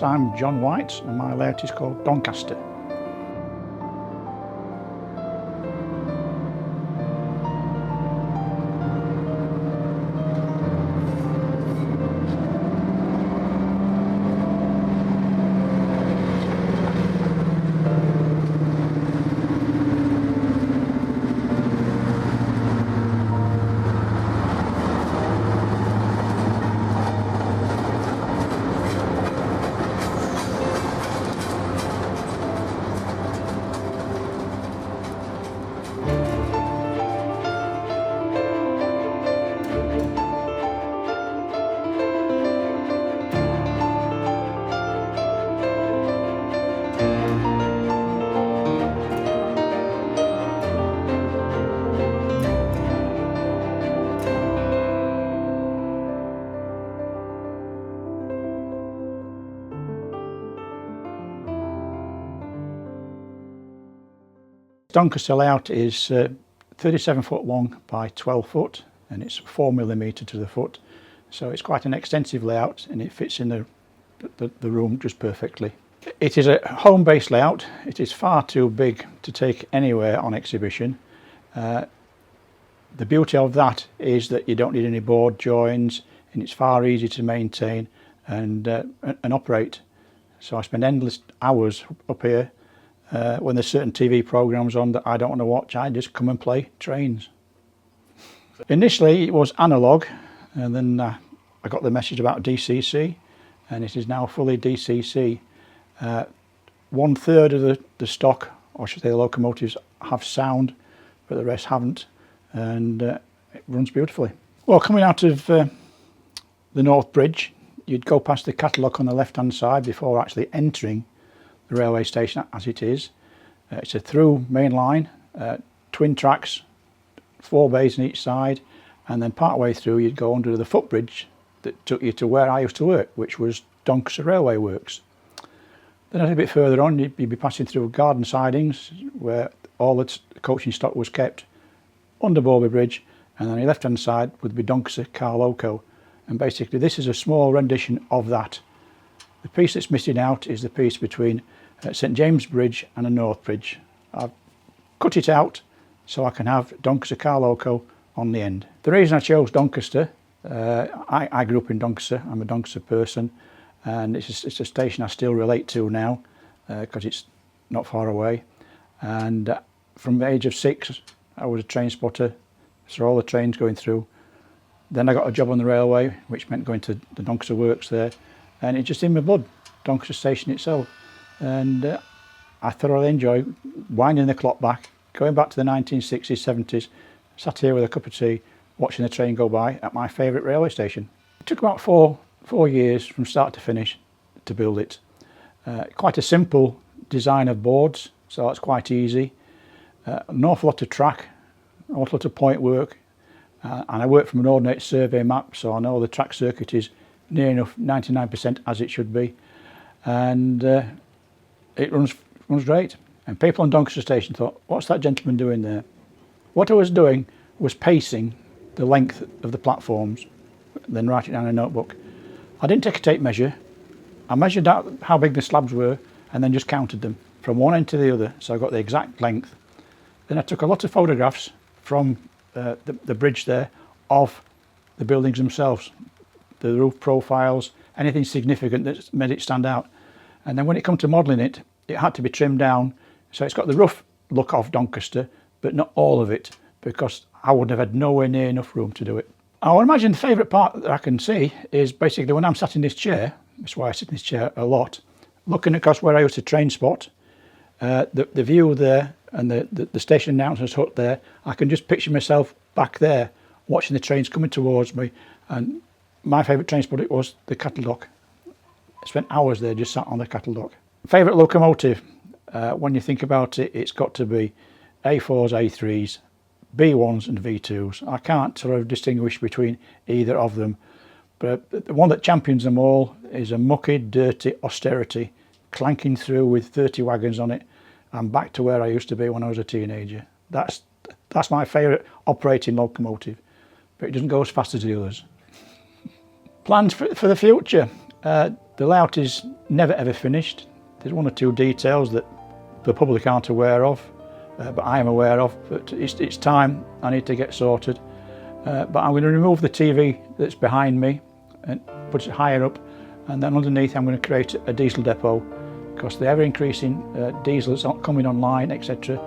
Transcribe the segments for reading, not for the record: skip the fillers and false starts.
I'm John White and my layout is called Doncaster. Doncaster layout is 37 foot long by 12 foot and it's 4mm to the foot, so it's quite an extensive layout and it fits in the room just perfectly. It is a home-based layout. It is far too big to take anywhere on exhibition. The beauty of that is that you don't need any board joins and it's far easier to maintain and operate. So I spend endless hours up here. When there's certain TV programs on that I don't want to watch, I just come and play trains. Initially it was analogue, and then I got the message about DCC, and it is now fully DCC. 1/3 of the stock, or should I say the locomotives, have sound, but the rest haven't, and it runs beautifully. Well, coming out of the North Bridge, you'd go past the catalogue on the left hand side before actually entering the railway station as it is. It's a through main line, twin tracks, 4 bays on each side, and then part way through you'd go under the footbridge that took you to where I used to work, which was Doncaster Railway Works. Then a little bit further on you'd be passing through garden sidings where all the coaching stock was kept, under Bowlby Bridge, and on your left hand side would be Doncaster Car Loco, and basically this is a small rendition of that. The piece that's missing out is the piece between St James Bridge and a North Bridge. I've cut it out so I can have Doncaster Car Loco on the end. The reason I chose Doncaster, I grew up in Doncaster, I'm a Doncaster person, and it's a station I still relate to now because it's not far away. And from the age of 6 I was a train spotter, so all the trains going through. Then I got a job on the railway, which meant going to the Doncaster Works there, and it's just in my blood, Doncaster station itself. And I thoroughly enjoy winding the clock back, going back to the 1960s, 70s, sat here with a cup of tea, watching the train go by at my favourite railway station. It took about four years from start to finish to build it. Quite a simple design of boards, so that's quite easy. An awful lot of track, an awful lot of point work, and I work from an ordnance survey map, so I know the track circuit is near enough 99% as it should be, and it runs great. And people on Doncaster station thought, what's that gentleman doing there? What I was doing was pacing the length of the platforms, then write it down in a notebook. I didn't take a tape measure. I measured out how big the slabs were and then just counted them from one end to the other, so I got the exact length. Then I took a lot of photographs from the bridge there of the buildings themselves, the roof profiles, anything significant that made it stand out. And then when it come to modelling it, it had to be trimmed down, so it's got the rough look of Doncaster, but not all of it, because I would have had nowhere near enough room to do it. I would imagine the favourite part that I can see is basically when I'm sat in this chair, that's why I sit in this chair a lot, looking across where I used to train spot, the view there and the station announcer's hut there, I can just picture myself back there watching the trains coming towards me. And my favourite train spot, it was the cattle dock. I spent hours there just sat on the cattle dock. Favourite locomotive, when you think about it, it's got to be A4s, A3s, B1s and V2s. I can't sort of distinguish between either of them, but the one that champions them all is a mucky, dirty austerity, clanking through with 30 wagons on it. I'm back to where I used to be when I was a teenager. That's my favourite operating locomotive, but it doesn't go as fast as the others. Plans for the future. The layout is never ever finished. There's one or two details that the public aren't aware of, but I am aware of, but it's time I need to get sorted. But I'm going to remove the TV that's behind me and put it higher up, and then underneath I'm going to create a diesel depot, because the ever increasing diesel that's coming online, etc.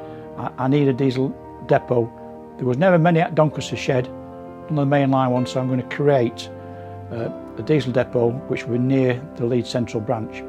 I need a diesel depot. There was never many at Doncaster shed, on the mainline one, so I'm going to create a diesel depot which will be near the Leeds Central branch.